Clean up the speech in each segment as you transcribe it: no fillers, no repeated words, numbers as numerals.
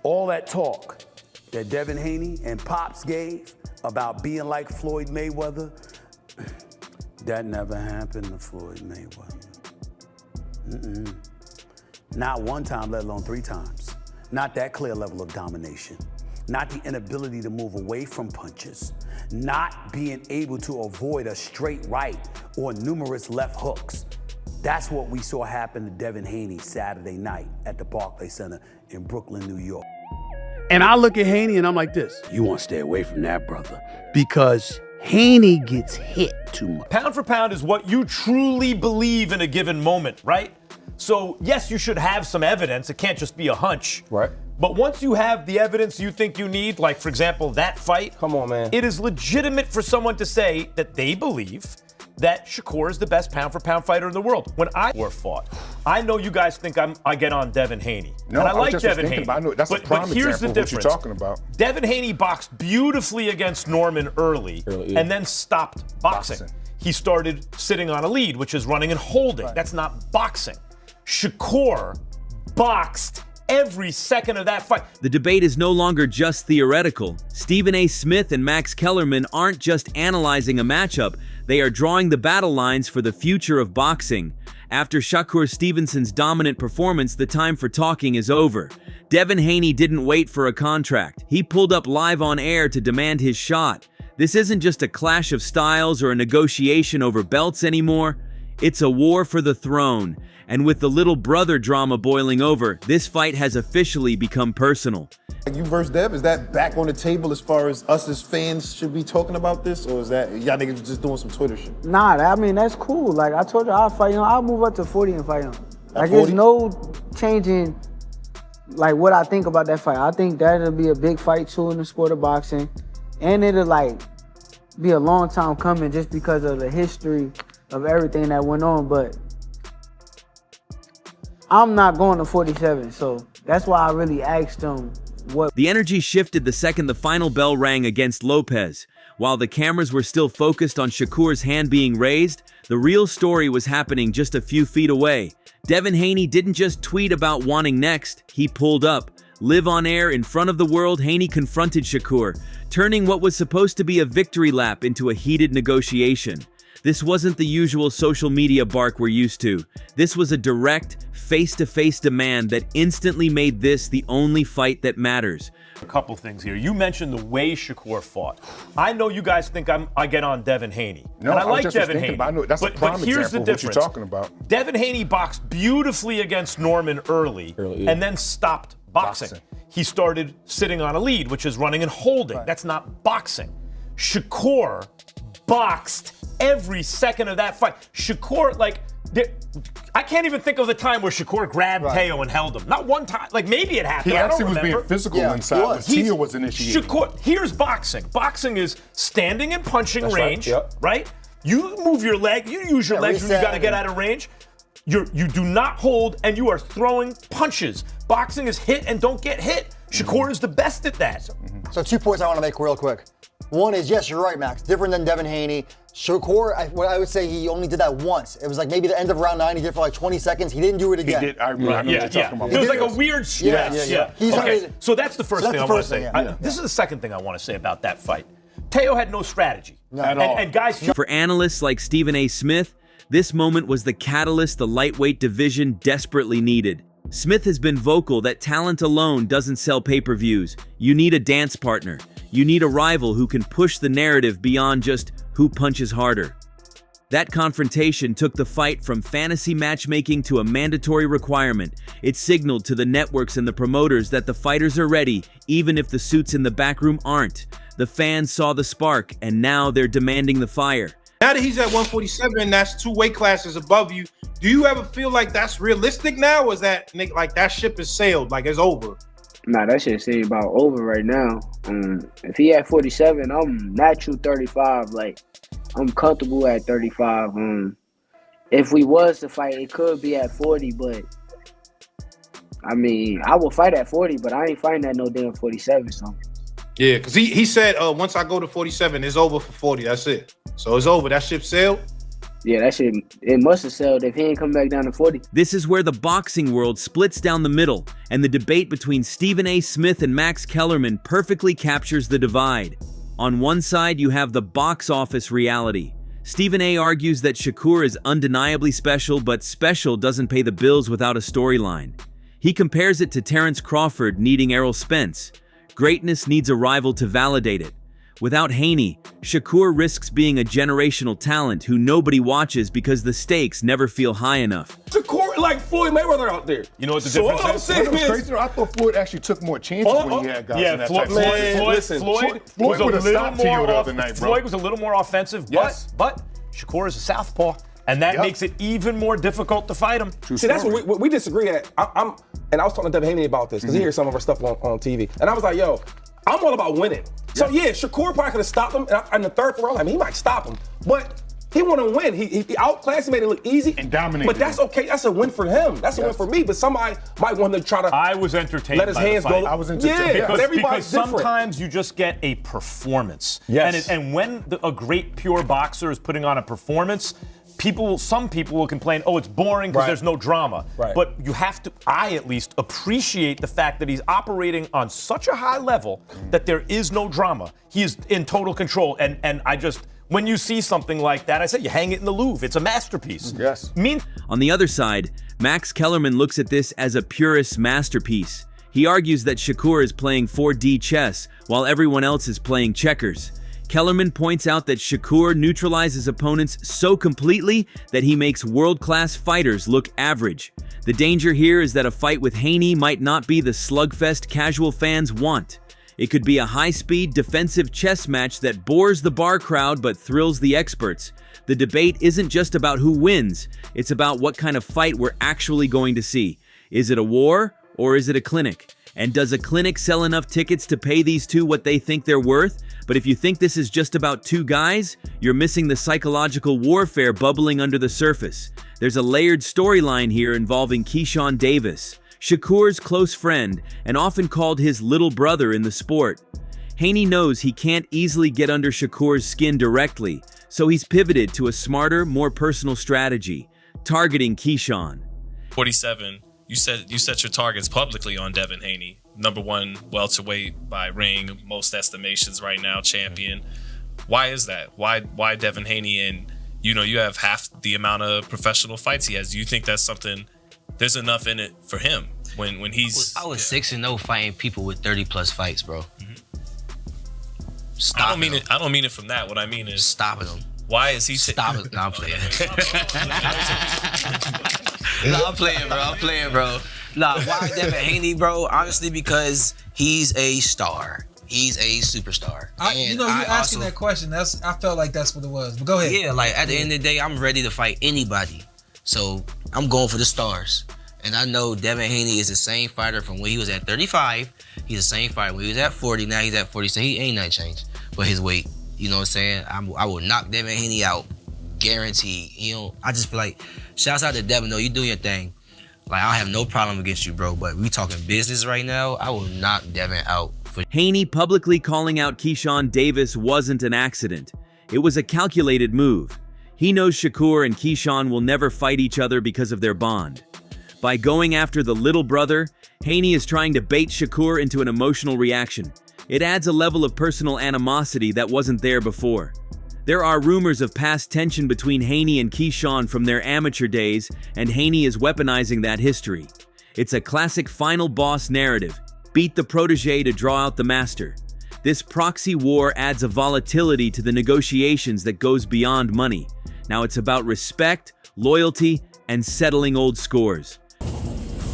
all that talk that Devin Haney and Pops gave about being like Floyd Mayweather, that never happened to Floyd Mayweather. Not one time, let alone 3 times. Not that clear level of domination. Not the inability to move away from punches. Not being able to avoid a straight right or numerous left hooks. That's what we saw happen to Devin Haney Saturday night at the Barclays Center in Brooklyn, New York. And I look at Haney and I'm like this, you want to stay away from that, brother, because Haney gets hit too much. Pound for pound is what you truly believe in a given moment, right? So yes, you should have some evidence. It can't just be a hunch. Right. But once you have the evidence you think you need, like for example, that fight. Come on, man. It is legitimate for someone to say that they believe that Shakur is the best pound for pound fighter in the world. When I fought, I know you guys think I get on Devin Haney. No, and I like just Devin thinking Haney. about, I know, that's a prime here's the example of what difference. you're talking about. Devin Haney boxed beautifully against Norman early. And then stopped boxing. He started sitting on a lead, which is running and holding. Right. That's not boxing. Shakur boxed every second of that fight. The debate is no longer just theoretical. Stephen A. Smith and Max Kellerman aren't just analyzing a matchup, they are drawing the battle lines for the future of boxing. After Shakur Stevenson's dominant performance, the time for talking is over. Devin Haney didn't wait for a contract. He pulled up live on air to demand his shot. This isn't just a clash of styles or a negotiation over belts anymore. It's a war for the throne. And with the little brother drama boiling over, this fight has officially become personal. You versus Dev, is that back on the table as far as us as fans should be talking about this? Or is that y'all niggas just doing some Twitter shit? Nah, I mean, that's cool. Like I told you, I'll fight him. I'll move up to 40 and fight him. Like there's no changing like what I think about that fight. I think that'll be a big fight too in the sport of boxing. And it'll like be a long time coming just because of the history of everything that went on. But I'm not going to 47, so that's why I really asked him what. The energy shifted the second the final bell rang against Lopez. While the cameras were still focused on Shakur's hand being raised, the real story was happening just a few feet away. Devin Haney didn't just tweet about wanting next, he pulled up. Live on air in front of the world, Haney confronted Shakur, turning what was supposed to be a victory lap into a heated negotiation. This wasn't the usual social media bark we're used to. This was a direct, face-to-face demand that instantly made this the only fight that matters. A couple things here. You mentioned the way Shakur fought. I know you guys think I get on Devin Haney. No, and I like just Devin Haney. About, I know, that's a prime example of what you're talking about. Devin Haney boxed beautifully against Norman early. And then stopped boxing. He started sitting on a lead, which is running and holding. Right. That's not boxing. Shakur boxed every second of that fight. Shakur, like, I can't even think of the time where Shakur grabbed Teo and held him. Not one time. Like, maybe it happened. He I actually don't was remember. being physical inside, but Teo was initiating. Shakur, here's boxing. Boxing is standing and punching range, right? You move your leg, you use your legs when you got to get out of range. You do not hold, and you are throwing punches. Boxing is hit and don't get hit. Shakur is the best at that. So 2 points I want to make real quick. One is, yes, you're right, Max. Different than Devin Haney. Shakur, what I would say, he only did that once. It was like maybe the end of round 9. He did it for like 20 seconds. He didn't do it again. He did. I know what you're talking about. It was like a weird Yeah. Okay, so that's the first thing I want to say. This is the second thing I want to say about that fight. Teo had no strategy. At all. And guys, For analysts like Stephen A. Smith, this moment was the catalyst the lightweight division desperately needed. Smith has been vocal that talent alone doesn't sell pay-per-views. You need a dance partner. You need a rival who can push the narrative beyond just who punches harder. That confrontation took the fight from fantasy matchmaking to a mandatory requirement. It signaled to the networks and the promoters that the fighters are ready, even if the suits in the back room aren't. The fans saw the spark, and now they're demanding the fire. Now that he's at 147, that's 2 weight classes above you. Do you ever feel like that's realistic now, or is that like that ship is sailed, like it's over? Nah, that shit seems about over right now. If he at 47, I'm natural 35. Like, I'm comfortable at 35. If we was to fight, it could be at 40, but I mean, I will fight at 40, but I ain't fighting at no damn 47. So. Yeah, because he said once I go to 47, it's over for 40. That's it. So it's over. That ship sailed. Yeah, that shit, it must have sold if he ain't come back down to 40. This is where the boxing world splits down the middle, and the debate between Stephen A. Smith and Max Kellerman perfectly captures the divide. On one side, you have the box office reality. Stephen A. argues that Shakur is undeniably special, but special doesn't pay the bills without a storyline. He compares it to Terrence Crawford needing Errol Spence. Greatness needs a rival to validate it. Without Haney, Shakur risks being a generational talent who nobody watches because the stakes never feel high enough. Shakur like Floyd Mayweather out there. You know what the difference is? It was crazy. I thought Floyd actually took more chances when he had guys in that type of Floyd would have stopped to you the other night, bro. Floyd was a little more offensive, but Shakur is a southpaw, and that makes it even more difficult to fight him. See, that's what we disagree at. And I was talking to Devin Haney about this because he hears some of our stuff on TV, and I was like, yo, I'm all about winning. So yeah, Shakur probably could have stopped him in the third, fourth round. I mean, he might stop him, but he want to win. He outclassed, he made it look easy and dominated. But that's okay. That's a win for him. That's a win for me. But somebody might want to try to. I was entertained. Let his hands go. I was entertained. Yeah, but everybody's because different. Sometimes you just get a performance. Yes. And when a great pure boxer is putting on a performance, some people will complain, oh, it's boring because there's no drama. Right. But you have to, I at least, appreciate the fact that he's operating on such a high level that there is no drama. He is in total control. And I just, when you see something like that, I say you hang it in the Louvre. It's a masterpiece. Yes. On the other side, Max Kellerman looks at this as a purist masterpiece. He argues that Shakur is playing 4D chess while everyone else is playing checkers. Kellerman points out that Shakur neutralizes opponents so completely that he makes world-class fighters look average. The danger here is that a fight with Haney might not be the slugfest casual fans want. It could be a high-speed defensive chess match that bores the bar crowd but thrills the experts. The debate isn't just about who wins, it's about what kind of fight we're actually going to see. Is it a war or is it a clinic? And does a clinic sell enough tickets to pay these two what they think they're worth? But if you think this is just about two guys, you're missing the psychological warfare bubbling under the surface. There's a layered storyline here involving Keyshawn Davis, Shakur's close friend, and often called his little brother in the sport. Haney knows he can't easily get under Shakur's skin directly, so he's pivoted to a smarter, more personal strategy, targeting Keyshawn. 47. You set your targets publicly on Devin Haney, #1 welterweight by ring, most estimations right now, champion. Why is that? Why Devin Haney? And you have half the amount of professional fights he has. Do you think that's something? There's enough in it for him when he's. I was 6-0 fighting people with 30+ fights, bro. I don't mean it from that. What I mean is stopping him. Why is he stopping? No, I'm playing. I'm playing, bro. Nah, why Devin Haney, bro? Honestly, because he's a star. He's a superstar. You asking that question. I felt like that's what it was. But go ahead. Yeah, like at the end of the day, I'm ready to fight anybody. So I'm going for the stars. And I know Devin Haney is the same fighter from when he was at 35. He's the same fighter when he was at 40. Now he's at 40. So he ain't nothing changed. But his weight, you know what I'm saying? I will knock Devin Haney out. Guaranteed. I just feel like, shouts out to Devin, though. You doing your thing. Like, I have no problem against you, bro. But we talking business right now. I will knock Devin out. Haney publicly calling out Keyshawn Davis wasn't an accident. It was a calculated move. He knows Shakur and Keyshawn will never fight each other because of their bond. By going after the little brother, Haney is trying to bait Shakur into an emotional reaction. It adds a level of personal animosity that wasn't there before. There are rumors of past tension between Haney and Keyshawn from their amateur days, and Haney is weaponizing that history. It's a classic final boss narrative. Beat the protege to draw out the master. This proxy war adds a volatility to the negotiations that goes beyond money. Now it's about respect, loyalty, and settling old scores.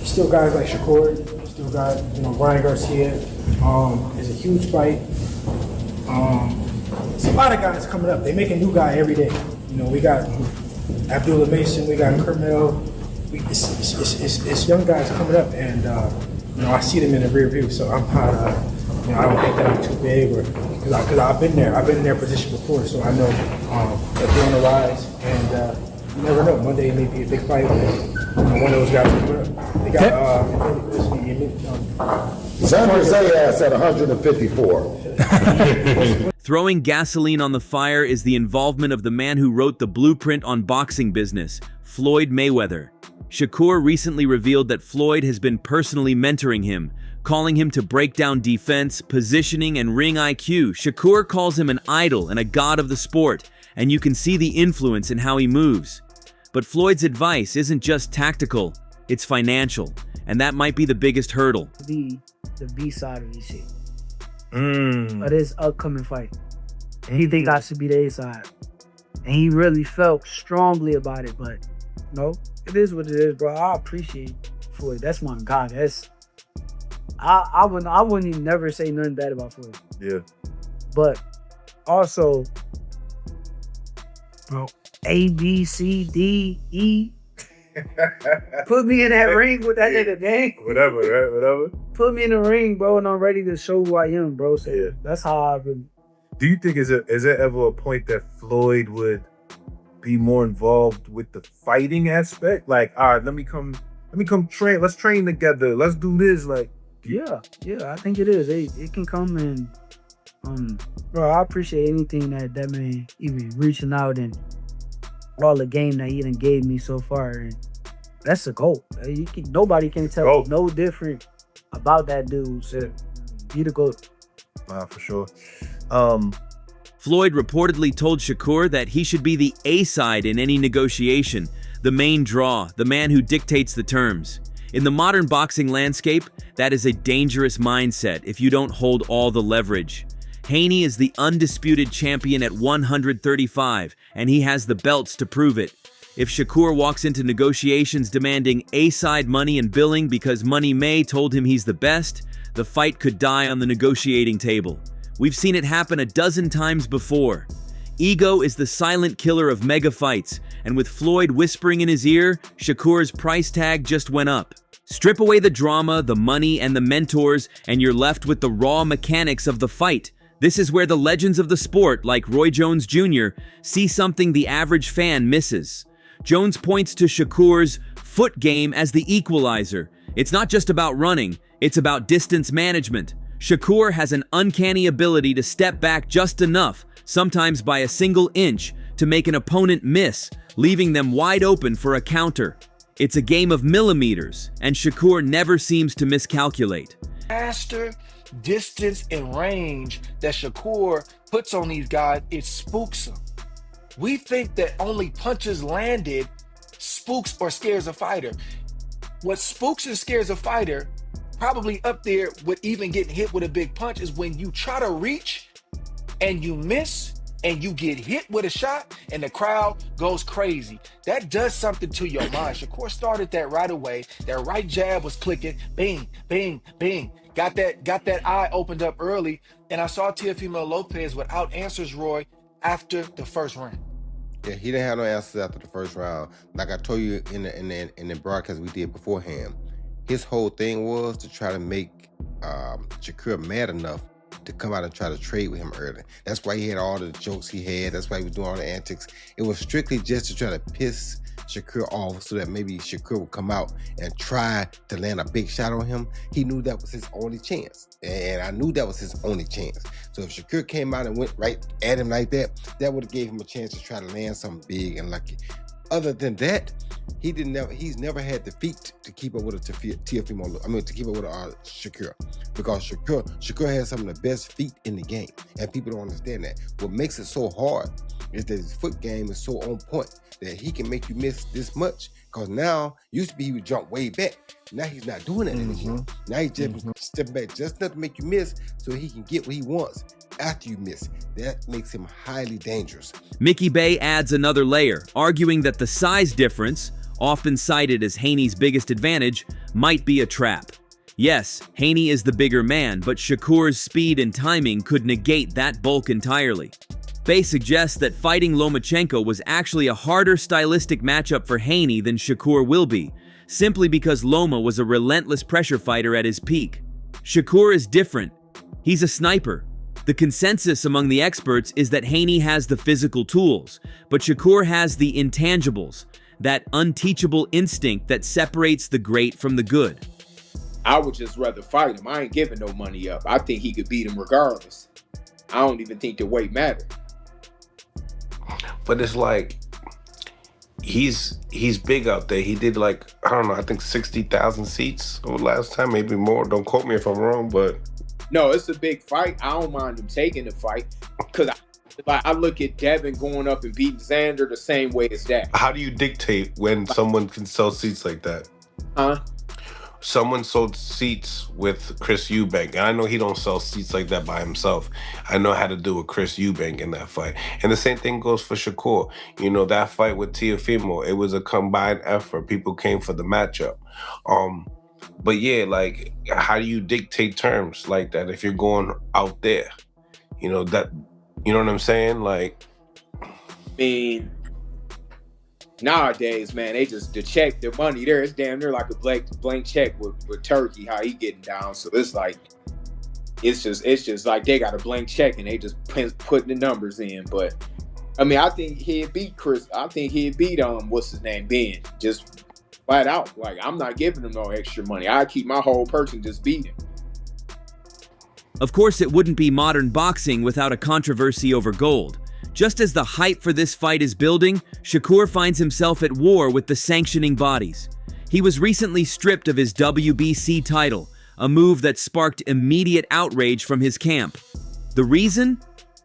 Still guys like Shakur, still got Ryan Garcia. It's a huge fight. It's a lot of guys coming up. They make a new guy every day. We got Abdullah Mason, we got Kermel. It's young guys coming up, and I see them in the rear view. So I'm proud of. I don't think that I'm too big, or because I've been there. I've been in their position before, so I know that they're on the rise. And you never know. One day it may be a big fight. One of those guys coming up. They got San Jose ass at 154. Throwing gasoline on the fire is the involvement of the man who wrote the blueprint on boxing business, Floyd Mayweather. Shakur recently revealed that Floyd has been personally mentoring him, calling him to break down defense, positioning, and ring IQ. Shakur calls him an idol and a god of the sport, and you can see the influence in how he moves. But Floyd's advice isn't just tactical, it's financial, and that might be the biggest hurdle. The B side of this shit. Of this upcoming fight. And he think I should be the A side. And he really felt strongly about it, but no, it is what it is, bro. I appreciate Floyd. That's my guy. I wouldn't even never say nothing bad about Floyd. Yeah. But also, bro, A, B, C, D, E. Put me in that ring with that nigga, gang. Whatever, right? Whatever. Put me in the ring, bro, and I'm ready to show who I am, bro. So that's how I've been. Do you think is there ever a point that Floyd would be more involved with the fighting aspect? Like, all right, let me come train. Let's train together. Let's do this. Like, yeah, I think it is. It can come and, bro, I appreciate anything that man even reaching out and all the game that he done gave me so far. And that's a goal. Nobody can tell no different about that dude. So he the GOAT. Nah, for sure. Floyd reportedly told Shakur that he should be the A side in any negotiation, the main draw, the man who dictates the terms. In the modern boxing landscape, that is a dangerous mindset if you don't hold all the leverage. Haney is the undisputed champion at 135, and he has the belts to prove it. If Shakur walks into negotiations demanding A-side money and billing because Money May told him he's the best, the fight could die on the negotiating table. We've seen it happen a dozen times before. Ego is the silent killer of mega fights, and with Floyd whispering in his ear, Shakur's price tag just went up. Strip away the drama, the money, and the mentors, and you're left with the raw mechanics of the fight. This is where the legends of the sport, like Roy Jones Jr., see something the average fan misses. Jones points to Shakur's foot game as the equalizer. It's not just about running, it's about distance management. Shakur has an uncanny ability to step back just enough, sometimes by a single inch, to make an opponent miss, leaving them wide open for a counter. It's a game of millimeters, and Shakur never seems to miscalculate. Faster distance and range that Shakur puts on these guys, it spooks them. We think that only punches landed spooks or scares a fighter. What spooks and scares a fighter, probably up there with even getting hit with a big punch, is when you try to reach and you miss and you get hit with a shot and the crowd goes crazy. That does something to your mind. Shakur started that right away. That right jab was clicking, bing, bing, bing. Got that eye opened up early, and I saw Teofimo Lopez without answers, Roy, after the first round. Yeah, he didn't have no answers after the first round. Like I told you in the broadcast we did beforehand, his whole thing was to try to make Shakur mad enough to come out and try to trade with him early. That's why he had all the jokes he had. That's why he was doing all the antics. It was strictly just to try to piss Shakur off so that maybe Shakur would come out and try to land a big shot on him. He knew that was his only chance. And I knew that was his only chance. So if Shakur came out and went right at him like that, that would have gave him a chance to try to land something big and lucky. Other than that, he's never had the feet to keep up with to keep up with Shakur, because Shakur has some of the best feet in the game, and people don't understand that. What makes it so hard is that his foot game is so on point that he can make you miss this much. Because now, used to be he would jump way back. Now he's not doing that anymore. Now he's just stepping back just enough to make you miss so he can get what he wants after you miss. That makes him highly dangerous. Mickey Bay adds another layer, arguing that the size difference, often cited as Haney's biggest advantage, might be a trap. Yes, Haney is the bigger man, but Shakur's speed and timing could negate that bulk entirely. Bay suggests that fighting Lomachenko was actually a harder stylistic matchup for Haney than Shakur will be, simply because Loma was a relentless pressure fighter at his peak. Shakur is different. He's a sniper. The consensus among the experts is that Haney has the physical tools, but Shakur has the intangibles, that unteachable instinct that separates the great from the good. I would just rather fight him. I ain't giving no money up. I think he could beat him regardless. I don't even think the weight matters. But it's like he's big out there. He did like, I don't know, I think 60,000 seats over last time, maybe more. Don't quote me if I'm wrong, but no, it's a big fight. I don't mind him taking the fight because I look at Devin going up and beating Xander the same way as that. how do you dictate when someone can sell seats like that? Huh? Someone sold seats with Chris Eubank, and I know he don't sell seats like that by himself. I know how to do with Chris Eubank in that fight. And the same thing goes for Shakur. You know, that fight with Teofimo, it was a combined effort. People came for the matchup. But yeah, like, how do you dictate terms like that if you're going out there? You know, that, you know what I'm saying? Like, I mean, nowadays, man, they just, the money there, it's damn near like a blank check with Turkey, how he getting down. So it's like, it's just like they got a blank check and they just putting the numbers in. But I mean, I think he'd beat Chris. I think he'd beat what's his name, Ben, just flat out. Like, I'm not giving him no extra money. I keep my whole person just beat him. Of course, it wouldn't be modern boxing without a controversy over gold. Just as the hype for this fight is building, Shakur finds himself at war with the sanctioning bodies. He was recently stripped of his WBC title, a move that sparked immediate outrage from his camp. The reason?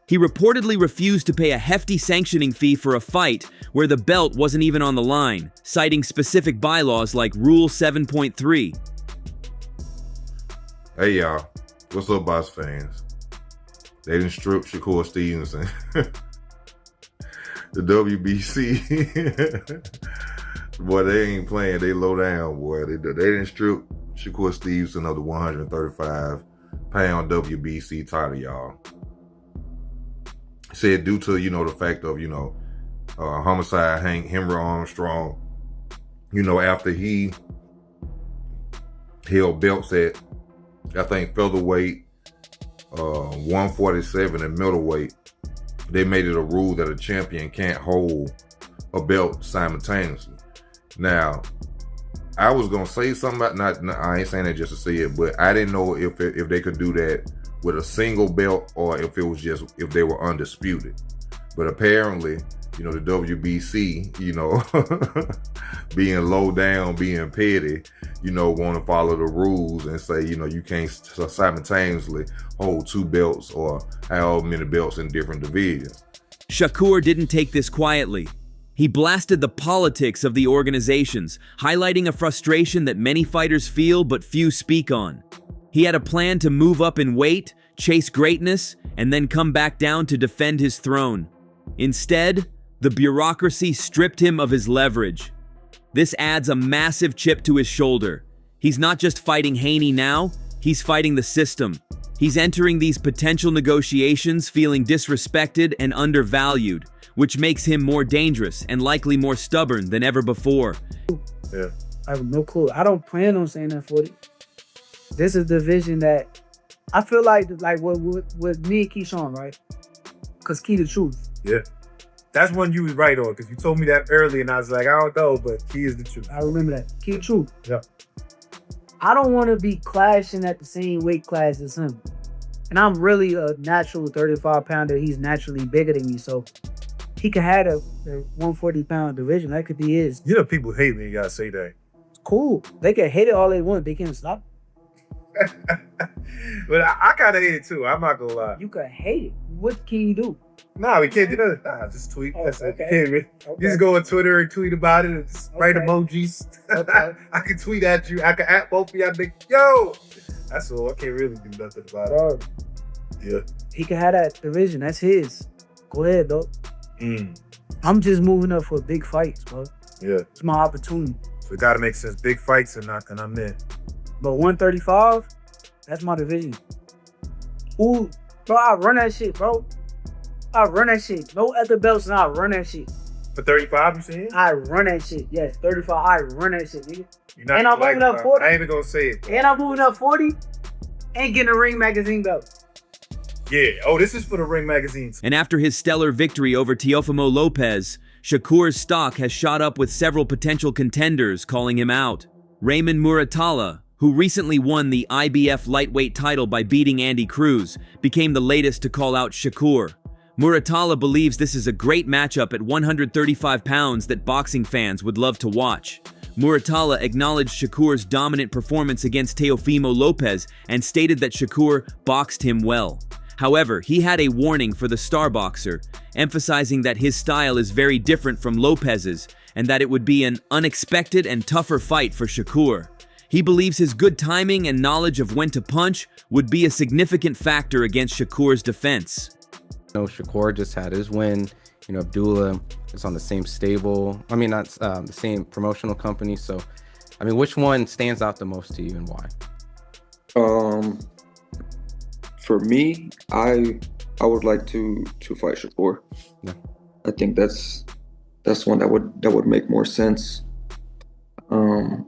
He reportedly refused to pay a hefty sanctioning fee for a fight where the belt wasn't even on the line, citing specific bylaws like Rule 7.3. Hey y'all, what's up, box fans? They done stripped Shakur Stevenson. The WBC, boy, they ain't playing. They low down, boy. They didn't strip Shakur Stevenson of the 135-pound WBC title, y'all. Said due to, you know, the fact of, you know, homicide, Henry Armstrong, you know, after he held belts at, I think, featherweight, 147 and middleweight, they made it a rule that a champion can't hold a belt simultaneously. Now, I was gonna say something about I ain't saying that just to say it, but I didn't know if they could do that with a single belt or if it was just if they were undisputed. But apparently, you know, the WBC, you know, being low down, being petty, you know, want to follow the rules and say, you know, you can't simultaneously hold two belts or however many belts in different divisions. Shakur didn't take this quietly. He blasted the politics of the organizations, highlighting a frustration that many fighters feel but few speak on. He had a plan to move up in weight, chase greatness, and then come back down to defend his throne. Instead, the bureaucracy stripped him of his leverage. This adds a massive chip to his shoulder. He's not just fighting Haney now, he's fighting the system. He's entering these potential negotiations feeling disrespected and undervalued, which makes him more dangerous and likely more stubborn than ever before. Yeah. I have no clue. I don't plan on saying that 40. This is the vision that I feel like with me and Keyshawn, right? Because Key the truth. Yeah. That's one you was right on, because you told me that early and I was like, I don't know, but Key is the truth. I remember that. Key the truth. Yeah. I don't want to be clashing at the same weight class as him. And I'm really a natural 35-pounder. He's naturally bigger than me, so he could have a 140-pound division. That could be his. You know, people hate me. You gotta say that. It's cool. They can hate it all they want. They can't stop. But I kind of hate it too. I'm not gonna lie. You can hate it. What can you do? Nah, we can't do that. Nah, just tweet. Oh, That's okay. it. Okay. You just go on Twitter and tweet about it and just write emojis. Okay. I can tweet at you. I can at both of y'all. Big yo. That's all. I can't really do nothing about it. Yeah. He can have that division. That's his. Go ahead, though. I'm just moving up for big fights, bro. Yeah. It's my opportunity. So it gotta make sense. Big fights and I'm in. But 135, that's my division. Ooh, bro, I run that shit, bro. I run that shit. No other belts, and I run that shit. For 35, you saying? I run that shit. Yes, 35. I run that shit, nigga. You're not And I'm moving up 40. I ain't even gonna say it. And I'm moving up 40 and getting a Ring Magazine belt. Yeah. Oh, this is for the Ring magazines. And after his stellar victory over Teofimo Lopez, Shakur's stock has shot up with several potential contenders calling him out. Raymond Muratala, who recently won the IBF lightweight title by beating Andy Cruz, became the latest to call out Shakur. Muratala believes this is a great matchup at 135 pounds that boxing fans would love to watch. Muratala acknowledged Shakur's dominant performance against Teofimo Lopez and stated that Shakur boxed him well. However, he had a warning for the star boxer, emphasizing that his style is very different from Lopez's and that it would be an unexpected and tougher fight for Shakur. He believes his good timing and knowledge of when to punch would be a significant factor against Shakur's defense. Shakur just had his win. Abdullah is on the same stable. I mean, not the same promotional company. So, I mean, which one stands out the most to you and why? For me, I would like to fight Shakur. Yeah. I think that's one that would make more sense. But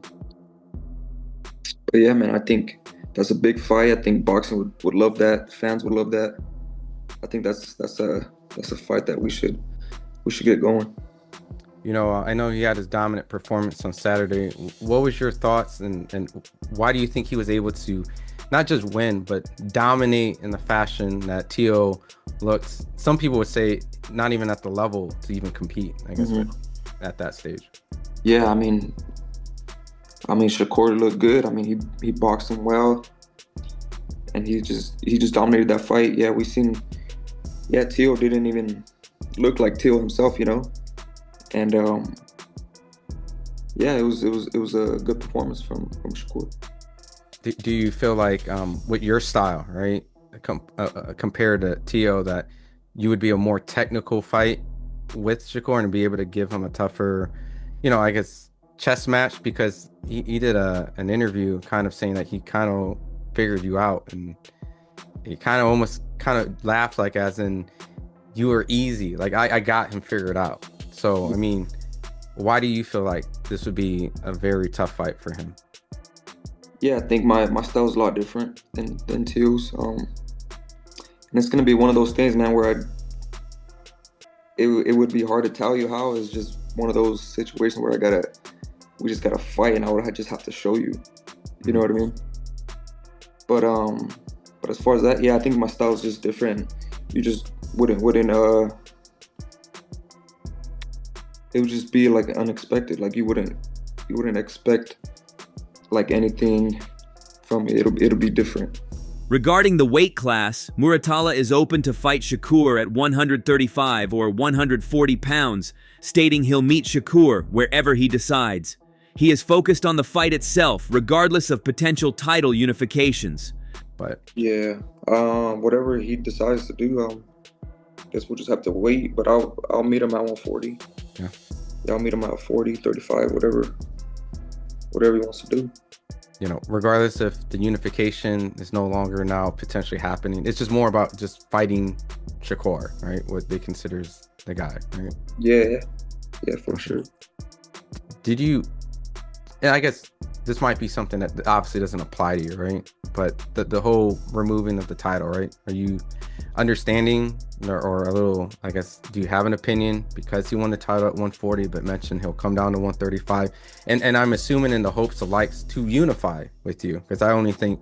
yeah, man, I think that's a big fight. I think boxing would love that. Fans would love that. I think that's a fight that we should get going. I know he had his dominant performance on Saturday. What was your thoughts and why do you think he was able to not just win, but dominate in the fashion that Teo looked? Some people would say not even at the level to even compete, I guess, at that stage. Yeah, I mean, Shakur looked good. I mean, he boxed him well, and he just dominated that fight. Yeah, Teo didn't even look like Teo himself, and yeah, it was a good performance from Shakur. Do you feel like with your style, right, compared to Teo, that you would be a more technical fight with Shakur and be able to give him a tougher, I guess, chess match? Because he did an interview kind of saying that he kind of figured you out, and he kind of almost laughed like as in you were easy, like I got him figured out. So I mean, why do you feel like this would be a very tough fight for him? Yeah, I think my style is a lot different than Teo's, and it's gonna be one of those things, man, where it would be hard to tell you how. It's just one of those situations where we just gotta fight, and I just have to show you. You know what I mean? But as far as that, yeah, I think my style is just different. You just wouldn't it would just be like unexpected. Like you wouldn't expect like anything from me. It'll be different. Regarding the weight class, Muratala is open to fight Shakur at 135 or 140 pounds, stating he'll meet Shakur wherever he decides. He is focused on the fight itself, regardless of potential title unifications. But yeah, whatever he decides to do, I guess we'll just have to wait. But I'll meet him at 140. Yeah, I'll meet him at 40, 35, whatever he wants to do. Regardless if the unification is no longer now potentially happening, it's just more about just fighting Shakur, right? What they consider is the guy, right? Yeah, for sure. And I guess this might be something that obviously doesn't apply to you, right? But the whole removing of the title, right? Are you understanding or a little, I guess, do you have an opinion because he won the title at 140 but mentioned he'll come down to 135? And I'm assuming in the hopes of likes to unify with you, because I only think,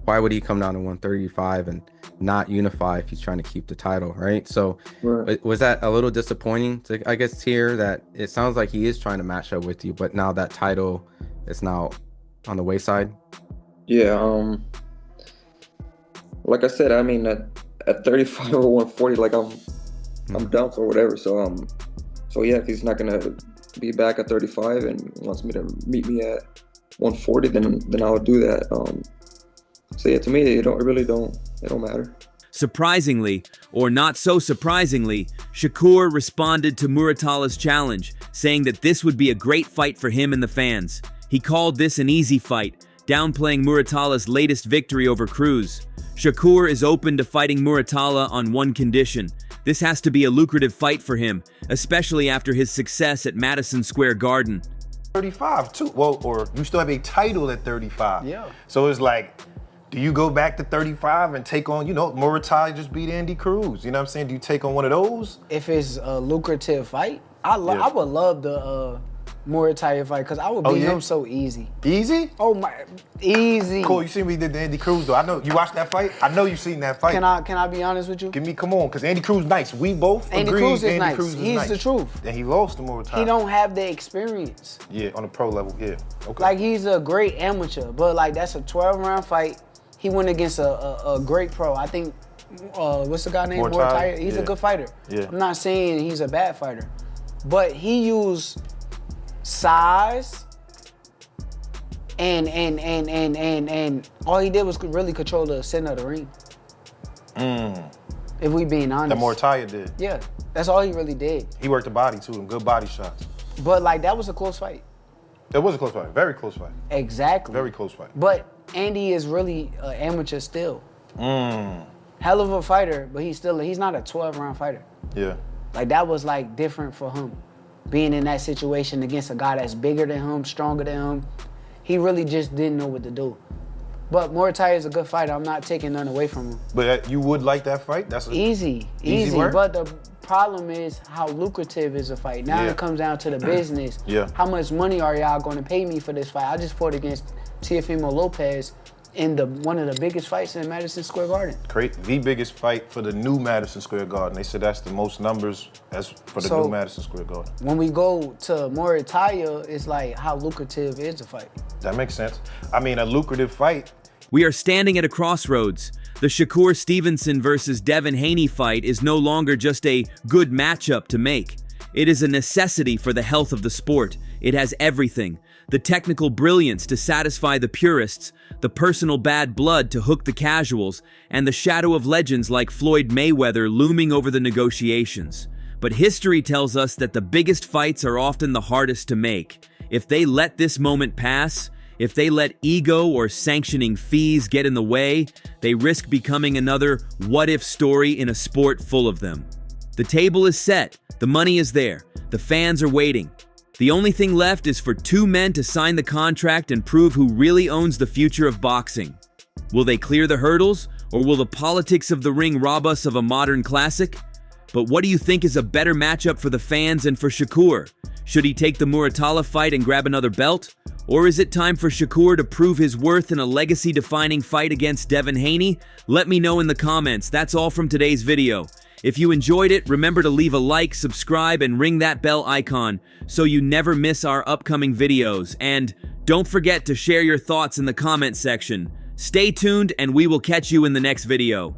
why would he come down to 135 and not unify if he's trying to keep the title, right? So right. Was that a little disappointing to, I guess, hear that it sounds like he is trying to match up with you, but now that title is now on the wayside? Yeah, like I said, I mean, at 35 or 140, like I'm down for whatever. So yeah, if he's not gonna be back at 35 and wants me to meet me at 140, then I'll do that. So yeah, to me, it don't matter. Surprisingly, or not so surprisingly, Shakur responded to Muratala's challenge, saying that this would be a great fight for him and the fans. He called this an easy fight, downplaying Muratala's latest victory over Cruz. Shakur is open to fighting Muratala on one condition. This has to be a lucrative fight for him, especially after his success at Madison Square Garden. 35 too, or you still have a title at 35. Yeah. So it's like, do you go back to 35 and take on, Muratala just beat Andy Cruz? You know what I'm saying? Do you take on one of those? If it's a lucrative fight, I would love Muratala fight because I would beat him so easy. Easy? Oh my, easy. Cool. You see what he did to Andy Cruz though. I know you watched that fight. I know you seen that fight. Can I be honest with you? Come on, because Andy Cruz nice. We both Andy agree. Cruz is Andy nice. Cruz is He's nice. the truth. And he lost to Muratala. He don't have the experience. Yeah, on the pro level. Yeah. Okay. Like he's a great amateur, but like that's a 12-round fight. He went against a great pro. I think. What's the guy named Muratala? He's a good fighter. Yeah. I'm not saying he's a bad fighter, but he used size and all he did was really control the center of the ring. If we being honest. That Muratala did. Yeah, that's all he really did. He worked the body too, them good body shots. But like that was a close fight. It was a close fight, very close fight. Exactly. Very close fight. But Andy is really an amateur still. Hell of a fighter, but he's not a 12-round fighter. Yeah. Like that was like different for him. Being in that situation against a guy that's bigger than him, stronger than him. He really just didn't know what to do. But Muratala is a good fighter. I'm not taking none away from him. But you would like that fight? That's easy. Work? But the problem is how lucrative is a fight. Now it comes down to the business. Yeah. How much money are y'all going to pay me for this fight? I just fought against Teofimo Lopez in one of the biggest fights in Madison Square Garden. The biggest fight for the new Madison Square Garden. They said that's the most numbers as for the new Madison Square Garden. When we go to Muratala, it's like how lucrative is the fight? That makes sense. I mean, a lucrative fight. We are standing at a crossroads. The Shakur Stevenson versus Devin Haney fight is no longer just a good matchup to make. It is a necessity for the health of the sport. It has everything. The technical brilliance to satisfy the purists, the personal bad blood to hook the casuals, and the shadow of legends like Floyd Mayweather looming over the negotiations. But history tells us that the biggest fights are often the hardest to make. If they let this moment pass, if they let ego or sanctioning fees get in the way, they risk becoming another what-if story in a sport full of them. The table is set, the money is there, the fans are waiting. The only thing left is for two men to sign the contract and prove who really owns the future of boxing. Will they clear the hurdles, or will the politics of the ring rob us of a modern classic? But what do you think is a better matchup for the fans and for Shakur? Should he take the Muratala fight and grab another belt? Or is it time for Shakur to prove his worth in a legacy-defining fight against Devin Haney? Let me know in the comments. That's all from today's video. If you enjoyed it, remember to leave a like, subscribe, and ring that bell icon so you never miss our upcoming videos. And don't forget to share your thoughts in the comment section. Stay tuned, and we will catch you in the next video.